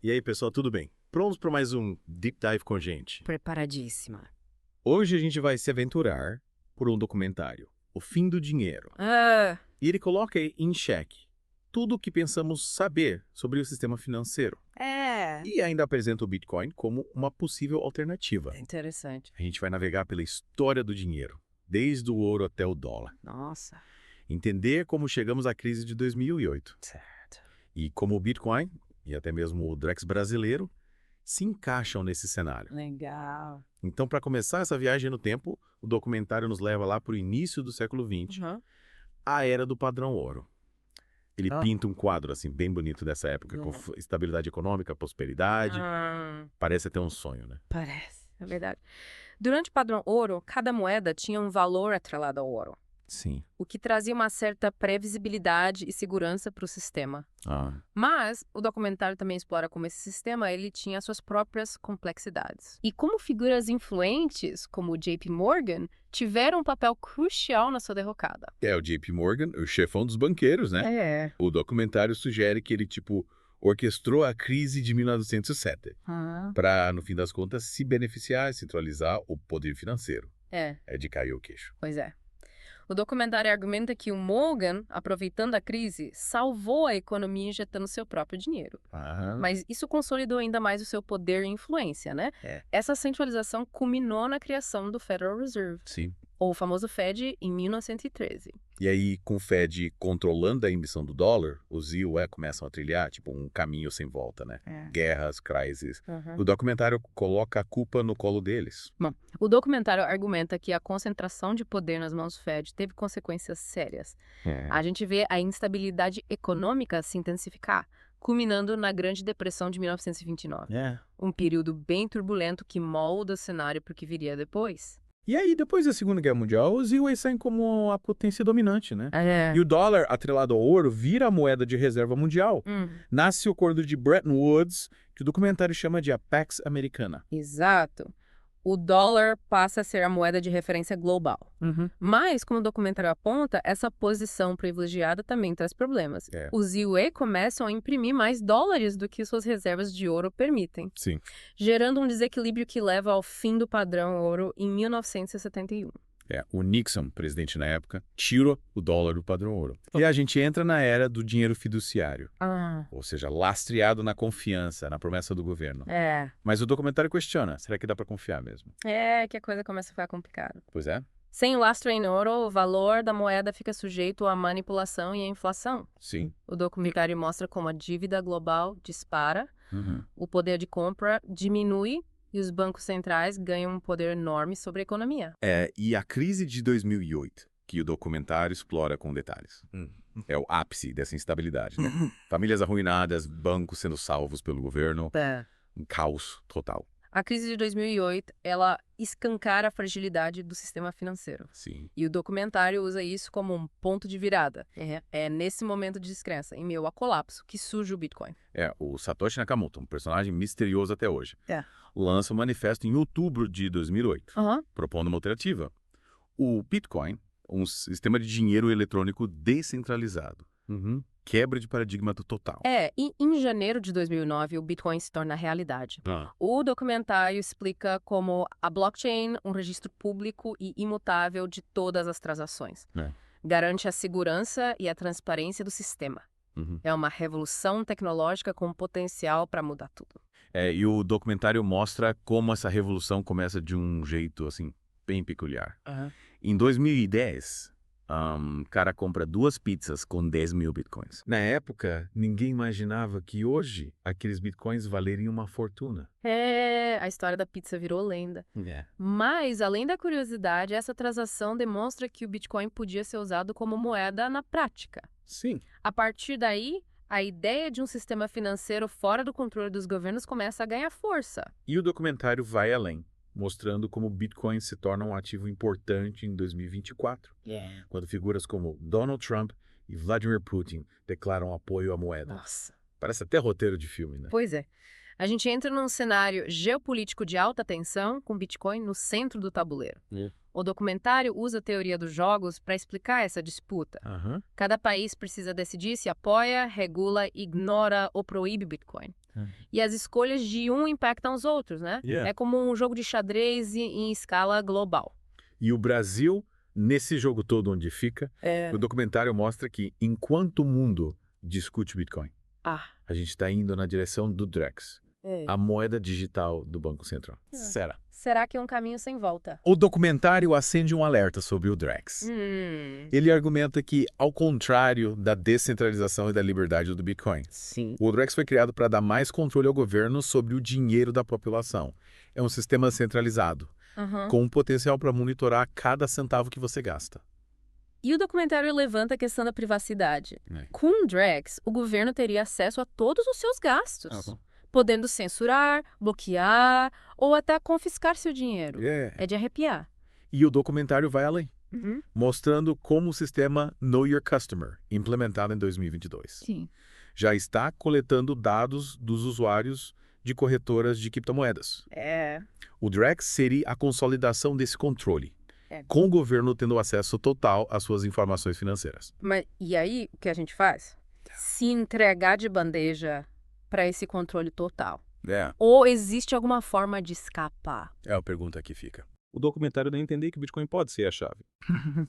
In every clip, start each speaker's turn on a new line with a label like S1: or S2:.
S1: E aí, pessoal, tudo bem? Prontos para mais um Deep Dive com a gente?
S2: Preparadíssima.
S1: Hoje a gente vai se aventurar por um documentário, O Fim do Dinheiro.
S2: Ah,
S1: E ele coloca em xeque tudo o que pensamos saber sobre o sistema financeiro.
S2: é.
S1: E ainda apresenta o Bitcoin como uma possível alternativa.
S2: Interessante.
S1: A gente vai navegar pela história do dinheiro, desde o ouro até o dólar.
S2: Nossa.
S1: Entender como chegamos à crise de 2008.
S2: Certo.
S1: E como o Bitcoin, e até mesmo o Drex brasileiro, se encaixam nesse cenário.
S2: Legal.
S1: Então, para começar essa viagem no tempo, o documentário nos leva lá para o início do século XX,
S2: Uhum.
S1: a era do padrão ouro. Ele
S2: Ah.
S1: pinta um quadro assim bem bonito dessa época, com estabilidade econômica, prosperidade. Parece até um sonho, né?
S2: Parece, é verdade. Durante o padrão ouro, cada moeda tinha um valor atrelado ao ouro,
S1: Sim.
S2: o que trazia uma certa previsibilidade e segurança para o sistema. Mas o documentário também explora como esse sistema ele tinha suas próprias complexidades. E como figuras influentes, como o JP Morgan, tiveram um papel crucial na sua derrocada.
S1: É o JP Morgan, o chefão dos banqueiros, né?
S2: É.
S1: O documentário sugere que ele, orquestrou a crise de 1907 para, no fim das contas, se beneficiar e centralizar o poder financeiro.
S2: É,
S1: É de cair o queixo.
S2: pois é. O documentário argumenta que o Morgan, aproveitando a crise, salvou a economia injetando seu próprio dinheiro. Mas isso consolidou ainda mais o seu poder e influência, né?
S1: É.
S2: Essa centralização culminou na criação do Federal Reserve,
S1: Sim.
S2: ou o famoso Fed, em 1913.
S1: E aí, com o Fed controlando a emissão do dólar, os ZIL começam a trilhar, um caminho sem volta, né? Guerras, crises. O documentário coloca a culpa no colo deles.
S2: Bom, o documentário argumenta que a concentração de poder nas mãos do Fed teve consequências sérias. A gente vê a instabilidade econômica se intensificar, culminando na Grande Depressão de 1929. Um período bem turbulento que molda o cenário para o que viria depois.
S3: E aí, depois da Segunda Guerra Mundial, os UAE saem como a potência dominante, né? E o dólar, atrelado ao ouro, vira a moeda de reserva mundial. Nasce o acordo de Bretton Woods, que o documentário chama de a Pax Americana.
S2: Exato. O dólar passa a ser a moeda de referência global. Mas, como o documentário aponta, essa posição privilegiada também traz problemas. Os UAE começam a imprimir mais dólares do que suas reservas de ouro permitem,
S1: Sim.
S2: gerando um desequilíbrio que leva ao fim do padrão ouro em 1971.
S1: O Nixon, presidente na época, tira o dólar do padrão ouro. E a gente entra na era do dinheiro fiduciário. Ou seja, lastreado na confiança, na promessa do governo. Mas o documentário questiona, será que dá para confiar mesmo?
S2: É que a coisa começa a ficar complicada.
S1: Pois é.
S2: Sem o lastro em ouro, o valor da moeda fica sujeito à manipulação e à inflação.
S1: Sim.
S2: O documentário mostra como a dívida global dispara, o poder de compra diminui e os bancos centrais ganham um poder enorme sobre a economia.
S1: E a crise de 2008, que o documentário explora com detalhes. É o ápice dessa instabilidade, né? Famílias arruinadas, bancos sendo salvos pelo governo, um caos total.
S2: A crise de 2008, ela escancara a fragilidade do sistema financeiro.
S1: Sim.
S2: E o documentário usa isso como um ponto de virada. É nesse momento de descrença, em meio ao colapso, que surge o Bitcoin.
S1: O Satoshi Nakamoto, um personagem misterioso até hoje, lança um manifesto em outubro de 2008, propondo uma alternativa. O Bitcoin, um sistema de dinheiro eletrônico descentralizado. Quebra de paradigma total.
S2: E em janeiro de 2009, o Bitcoin se torna realidade. O documentário explica como a blockchain, um registro público e imutável de todas as transações, garante a segurança e a transparência do sistema. É uma revolução tecnológica com potencial para mudar tudo.
S1: E o documentário mostra como essa revolução começa de um jeito, assim, bem peculiar. Em 2010... o cara compra 2 pizzas com 10 mil bitcoins. Na época, ninguém imaginava que hoje aqueles bitcoins valeriam uma fortuna.
S2: A história da pizza virou lenda. Mas, além da curiosidade, essa transação demonstra que o Bitcoin podia ser usado como moeda na prática.
S1: Sim.
S2: A partir daí, a ideia de um sistema financeiro fora do controle dos governos começa a ganhar força.
S1: E o documentário vai além, mostrando como o Bitcoin se torna um ativo importante em 2024, quando figuras como Donald Trump e Vladimir Putin declaram apoio à moeda.
S2: Nossa.
S1: Parece até roteiro de filme, né?
S2: Pois é. A gente entra num cenário geopolítico de alta tensão, com Bitcoin no centro do tabuleiro. O documentário usa a teoria dos jogos para explicar essa disputa. Cada país precisa decidir se apoia, regula, ignora ou proíbe Bitcoin. E as escolhas de um impactam os outros, né? É como um jogo de xadrez em escala global.
S3: E o Brasil, nesse jogo todo onde fica, o documentário mostra que, enquanto o mundo discute Bitcoin, a gente está indo na direção do Drex, a moeda digital do Banco Central.
S2: Será que é um caminho sem volta?
S3: O documentário acende um alerta sobre o Drex. Ele argumenta que, ao contrário da descentralização e da liberdade do Bitcoin, o Drex foi criado para dar mais controle ao governo sobre o dinheiro da população. É um sistema centralizado, com um potencial para monitorar cada centavo que você gasta.
S2: E o documentário levanta a questão da privacidade. Com o Drex, o governo teria acesso a todos os seus gastos. Podendo censurar, bloquear ou até confiscar seu dinheiro. É de arrepiar.
S3: E o documentário vai além, mostrando como o sistema Know Your Customer, implementado em 2022, já está coletando dados dos usuários de corretoras de criptomoedas. O Drex seria a consolidação desse controle, com o governo tendo acesso total às suas informações financeiras.
S2: Mas e aí, o que a gente faz? Se entregar de bandeja para esse controle total? Ou existe alguma forma de escapar?
S3: É a pergunta que fica. O documentário dá a entender que o Bitcoin pode ser a chave,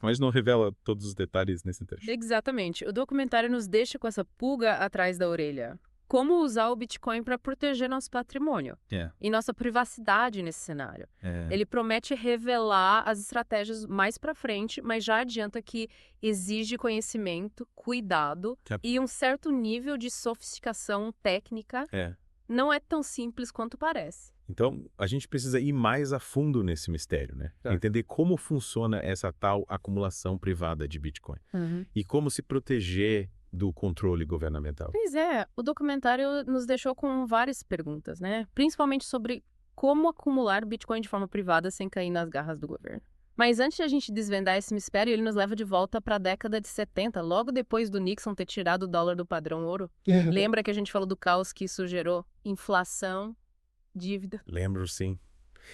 S3: mas não revela todos os detalhes nesse trecho.
S2: Exatamente. O documentário nos deixa com essa pulga atrás da orelha. Como usar o Bitcoin para proteger nosso patrimônio e nossa privacidade nesse cenário. Ele promete revelar as estratégias mais para frente, mas já adianta que exige conhecimento, cuidado e um certo nível de sofisticação técnica. Não é tão simples quanto parece.
S3: Então, a gente precisa ir mais a fundo nesse mistério, né? Entender como funciona essa tal acumulação privada de Bitcoin e como se proteger do controle governamental.
S2: Pois é, o documentário nos deixou com várias perguntas, né? Principalmente sobre como acumular Bitcoin de forma privada sem cair nas garras do governo. Mas antes de a gente desvendar esse mistério, ele nos leva de volta para a década de 70, logo depois do Nixon ter tirado o dólar do padrão ouro. Lembra que a gente falou do caos que isso gerou? Inflação, dívida.
S3: Lembro, sim.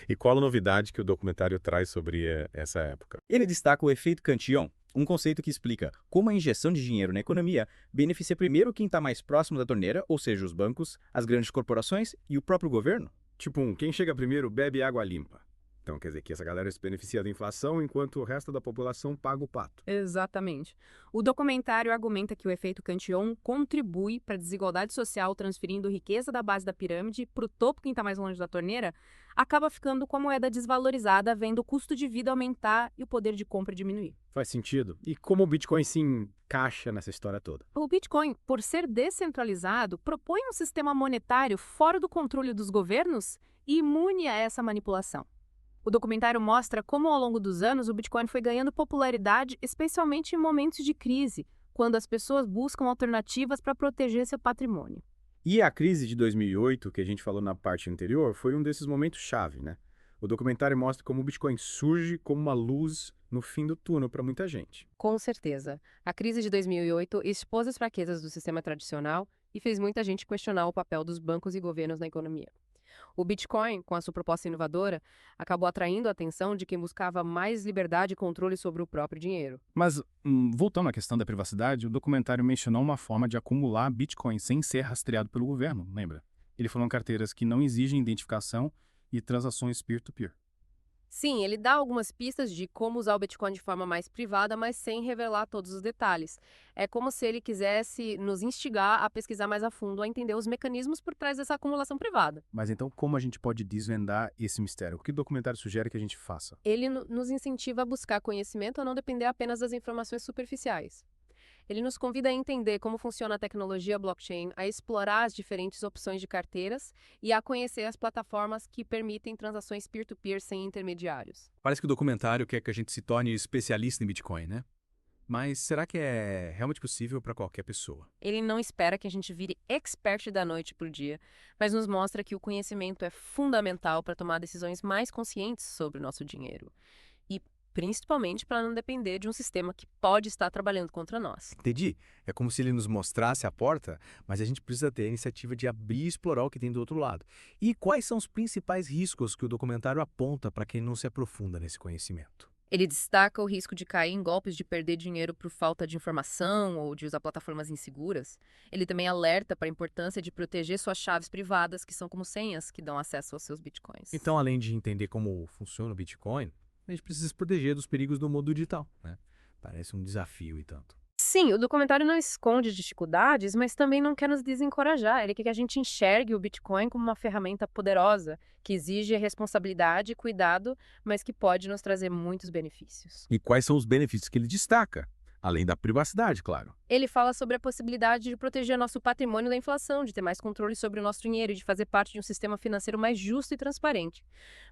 S3: E qual a novidade que o documentário traz sobre essa época?
S4: Ele destaca o efeito Cantillon, um conceito que explica como a injeção de dinheiro na economia beneficia primeiro quem está mais próximo da torneira, ou seja, os bancos, as grandes corporações e o próprio governo.
S5: Tipo, quem chega primeiro bebe água limpa. Então, quer dizer que essa galera se beneficia da inflação enquanto o resto da população paga o pato.
S2: Exatamente. O documentário argumenta que o efeito Cantillon contribui para a desigualdade social, transferindo riqueza da base da pirâmide para o topo, quem está mais longe da torneira, acaba ficando com a moeda desvalorizada, vendo o custo de vida aumentar e o poder de compra diminuir.
S5: Faz sentido. E como o Bitcoin se encaixa nessa história toda?
S2: O Bitcoin, por ser descentralizado, propõe um sistema monetário fora do controle dos governos e imune a essa manipulação. O documentário mostra como, ao longo dos anos, o Bitcoin foi ganhando popularidade, especialmente em momentos de crise, quando as pessoas buscam alternativas para proteger seu patrimônio.
S5: E a crise de 2008, que a gente falou na parte anterior, foi um desses momentos-chave, né? O documentário mostra como o Bitcoin surge como uma luz no fim do túnel para muita gente.
S2: Com certeza. A crise de 2008 expôs as fraquezas do sistema tradicional e fez muita gente questionar o papel dos bancos e governos na economia. O Bitcoin, com a sua proposta inovadora, acabou atraindo a atenção de quem buscava mais liberdade e controle sobre o próprio dinheiro.
S6: Mas, voltando à questão da privacidade, o documentário mencionou uma forma de acumular Bitcoin sem ser rastreado pelo governo, lembra? Ele falou em carteiras que não exigem identificação e transações peer-to-peer.
S2: Sim, ele dá algumas pistas de como usar o Bitcoin de forma mais privada, mas sem revelar todos os detalhes. É como se ele quisesse nos instigar a pesquisar mais a fundo, a entender os mecanismos por trás dessa acumulação privada.
S6: Mas então como a gente pode desvendar esse mistério? O que o documentário sugere que a gente faça?
S2: Ele nos incentiva a buscar conhecimento, a não depender apenas das informações superficiais. Ele nos convida a entender como funciona a tecnologia blockchain, a explorar as diferentes opções de carteiras e a conhecer as plataformas que permitem transações peer-to-peer sem intermediários.
S7: Parece que o documentário quer que a gente se torne especialista em Bitcoin, né? Mas será que é realmente possível para qualquer pessoa?
S2: Ele não espera que a gente vire expert da noite para o dia, mas nos mostra que o conhecimento é fundamental para tomar decisões mais conscientes sobre o nosso dinheiro. E principalmente para não depender de um sistema que pode estar trabalhando contra nós.
S7: Entendi. É como se ele nos mostrasse a porta, mas a gente precisa ter a iniciativa de abrir e explorar o que tem do outro lado. E quais são os principais riscos que o documentário aponta para quem não se aprofunda nesse conhecimento?
S2: Ele destaca o risco de cair em golpes de perder dinheiro por falta de informação ou de usar plataformas inseguras. Ele também alerta para a importância de proteger suas chaves privadas, que são como senhas que dão acesso aos seus bitcoins.
S7: Então, além de entender como funciona o Bitcoin, a gente precisa se proteger dos perigos do mundo digital, né? Parece um desafio e tanto.
S2: Sim, o documentário não esconde dificuldades, mas também não quer nos desencorajar. Ele quer que a gente enxergue o Bitcoin como uma ferramenta poderosa, que exige responsabilidade e cuidado, mas que pode nos trazer muitos benefícios.
S1: E quais são os benefícios que ele destaca? Além da privacidade, claro.
S2: Ele fala sobre a possibilidade de proteger nosso patrimônio da inflação, de ter mais controle sobre o nosso dinheiro e de fazer parte de um sistema financeiro mais justo e transparente.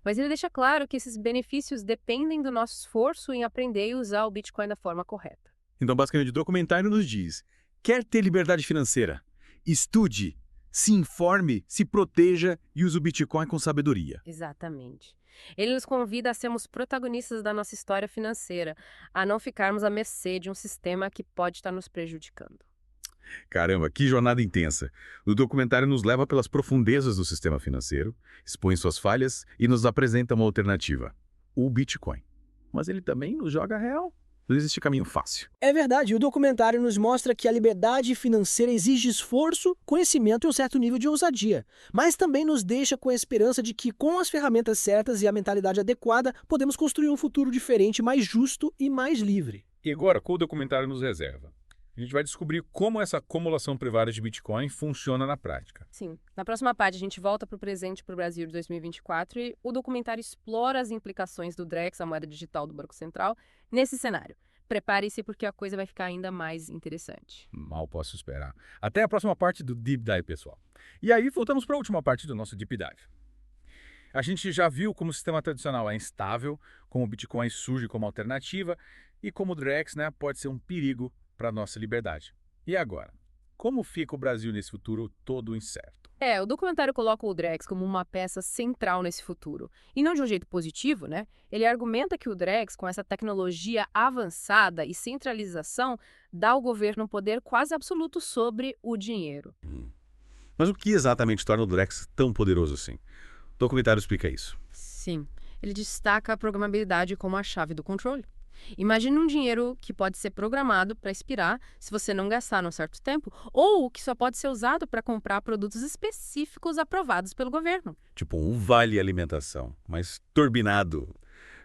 S2: Mas ele deixa claro que esses benefícios dependem do nosso esforço em aprender e usar o Bitcoin da forma correta.
S1: Então, basicamente, o documentário nos diz: quer ter liberdade financeira? Estude, se informe, se proteja e use o Bitcoin com sabedoria.
S2: Exatamente. Ele nos convida a sermos protagonistas da nossa história financeira, a não ficarmos à mercê de um sistema que pode estar nos prejudicando.
S1: Caramba, que jornada intensa! O documentário nos leva pelas profundezas do sistema financeiro, expõe suas falhas e nos apresenta uma alternativa: o Bitcoin. Mas ele também nos joga real. Não existe caminho fácil.
S8: É verdade, o documentário nos mostra que a liberdade financeira exige esforço, conhecimento e um certo nível de ousadia. Mas também nos deixa com a esperança de que, com as ferramentas certas e a mentalidade adequada, podemos construir um futuro diferente, mais justo e mais livre.
S3: E agora, qual o documentário nos reserva? A gente vai descobrir como essa acumulação privada de Bitcoin funciona na prática.
S2: Sim. Na próxima parte, a gente volta para o presente, para o Brasil de 2024, e o documentário explora as implicações do Drex, a moeda digital do Banco Central, nesse cenário. Prepare-se porque a coisa vai ficar ainda mais interessante.
S3: Mal posso esperar. Até a próxima parte do Deep Dive, pessoal. E aí, voltamos para a última parte do nosso Deep Dive. A gente já viu como o sistema tradicional é instável, como o Bitcoin surge como alternativa e como o Drex, né, pode ser um perigo para a nossa liberdade. E agora? Como fica o Brasil nesse futuro todo incerto?
S2: O documentário coloca o Drex como uma peça central nesse futuro. E não de um jeito positivo, né? Ele argumenta que o Drex, com essa tecnologia avançada e centralização, dá ao governo um poder quase absoluto sobre o dinheiro.
S1: Mas o que exatamente torna o Drex tão poderoso assim? O documentário explica isso.
S2: Sim. Ele destaca a programabilidade como a chave do controle. Imagine um dinheiro que pode ser programado para expirar se você não gastar num certo tempo, ou que só pode ser usado para comprar produtos específicos aprovados pelo governo.
S1: Tipo um vale alimentação, mas turbinado.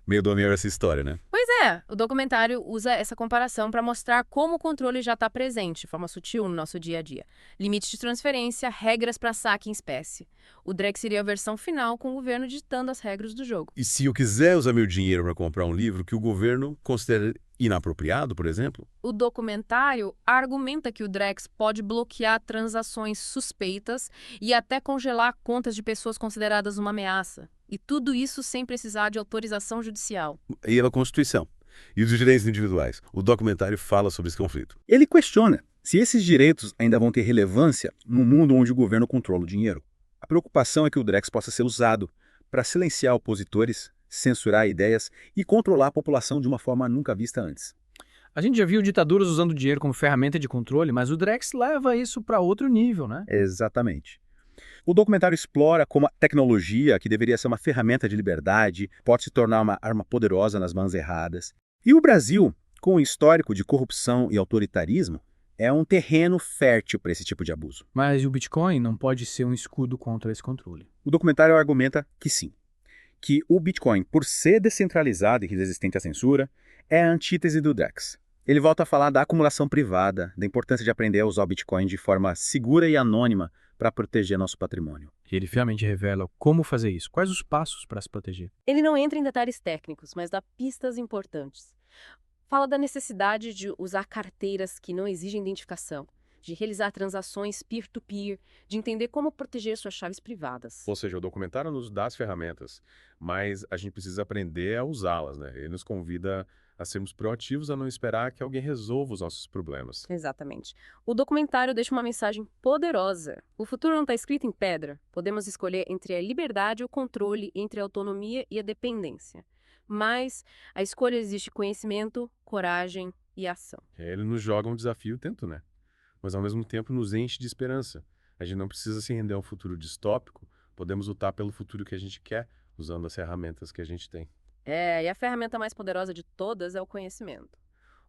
S1: Meio domingo essa história, né?
S2: Pois é, o documentário usa essa comparação para mostrar como o controle já está presente, de forma sutil, no nosso dia a dia. Limites de transferência, regras para saque em espécie. O Drex seria a versão final, com o governo ditando as regras do jogo.
S1: E se eu quiser usar meu dinheiro para comprar um livro que o governo considera inapropriado, por exemplo?
S2: O documentário argumenta que o Drex pode bloquear transações suspeitas e até congelar contas de pessoas consideradas uma ameaça. E tudo isso sem precisar de autorização judicial.
S1: E a Constituição. E os direitos individuais. O documentário fala sobre esse conflito.
S4: Ele questiona se esses direitos ainda vão ter relevância no mundo onde o governo controla o dinheiro. A preocupação é que o Drex possa ser usado para silenciar opositores, censurar ideias e controlar a população de uma forma nunca vista antes.
S8: A gente já viu ditaduras usando o dinheiro como ferramenta de controle, mas o Drex leva isso para outro nível, né?
S4: Exatamente. O documentário explora como a tecnologia, que deveria ser uma ferramenta de liberdade, pode se tornar uma arma poderosa nas mãos erradas. E o Brasil, com um histórico de corrupção e autoritarismo, é um terreno fértil para esse tipo de abuso.
S8: Mas o Bitcoin não pode ser um escudo contra esse controle.
S4: O documentário argumenta que sim, que o Bitcoin, por ser descentralizado e resistente à censura, é a antítese do Drex. Ele volta a falar da acumulação privada, da importância de aprender a usar o Bitcoin de forma segura e anônima para proteger nosso patrimônio.
S8: E ele finalmente revela como fazer isso, quais os passos para se proteger.
S2: Ele não entra em detalhes técnicos, mas dá pistas importantes. Fala da necessidade de usar carteiras que não exigem identificação, de realizar transações peer-to-peer, de entender como proteger suas chaves privadas.
S5: Ou seja, o documentário nos dá as ferramentas, mas a gente precisa aprender a usá-las, né? Ele nos convida a sermos proativos, a não esperar que alguém resolva os nossos problemas.
S2: Exatamente. O documentário deixa uma mensagem poderosa. O futuro não está escrito em pedra. Podemos escolher entre a liberdade e o controle, entre a autonomia e a dependência. Mas a escolha existe conhecimento, coragem e ação.
S5: Ele nos joga um desafio tanto, né? Mas ao mesmo tempo nos enche de esperança. A gente não precisa se render a um futuro distópico, podemos lutar pelo futuro que a gente quer, usando as ferramentas que a gente tem.
S2: E a ferramenta mais poderosa de todas é o conhecimento.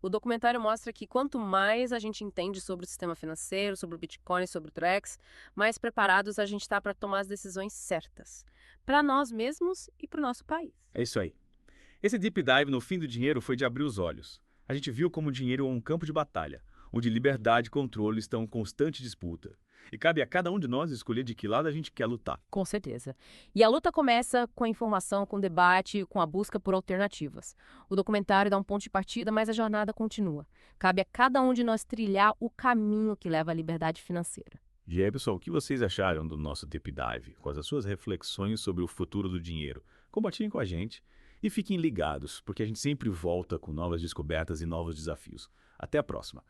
S2: O documentário mostra que quanto mais a gente entende sobre o sistema financeiro, sobre o Bitcoin, sobre o Trex, mais preparados a gente está para tomar as decisões certas. Para nós mesmos e para o nosso país.
S3: É isso aí. Esse deep dive no fim do dinheiro foi de abrir os olhos. A gente viu como o dinheiro é um campo de batalha, onde liberdade e controle estão em constante disputa. E cabe a cada um de nós escolher de que lado a gente quer lutar.
S2: Com certeza. E a luta começa com a informação, com o debate, com a busca por alternativas. O documentário dá um ponto de partida, mas a jornada continua. Cabe a cada um de nós trilhar o caminho que leva à liberdade financeira.
S3: E aí, pessoal, o que vocês acharam do nosso Deep Dive? Quais as suas reflexões sobre o futuro do dinheiro? Compartilhem com a gente e fiquem ligados, porque a gente sempre volta com novas descobertas e novos desafios. Até a próxima!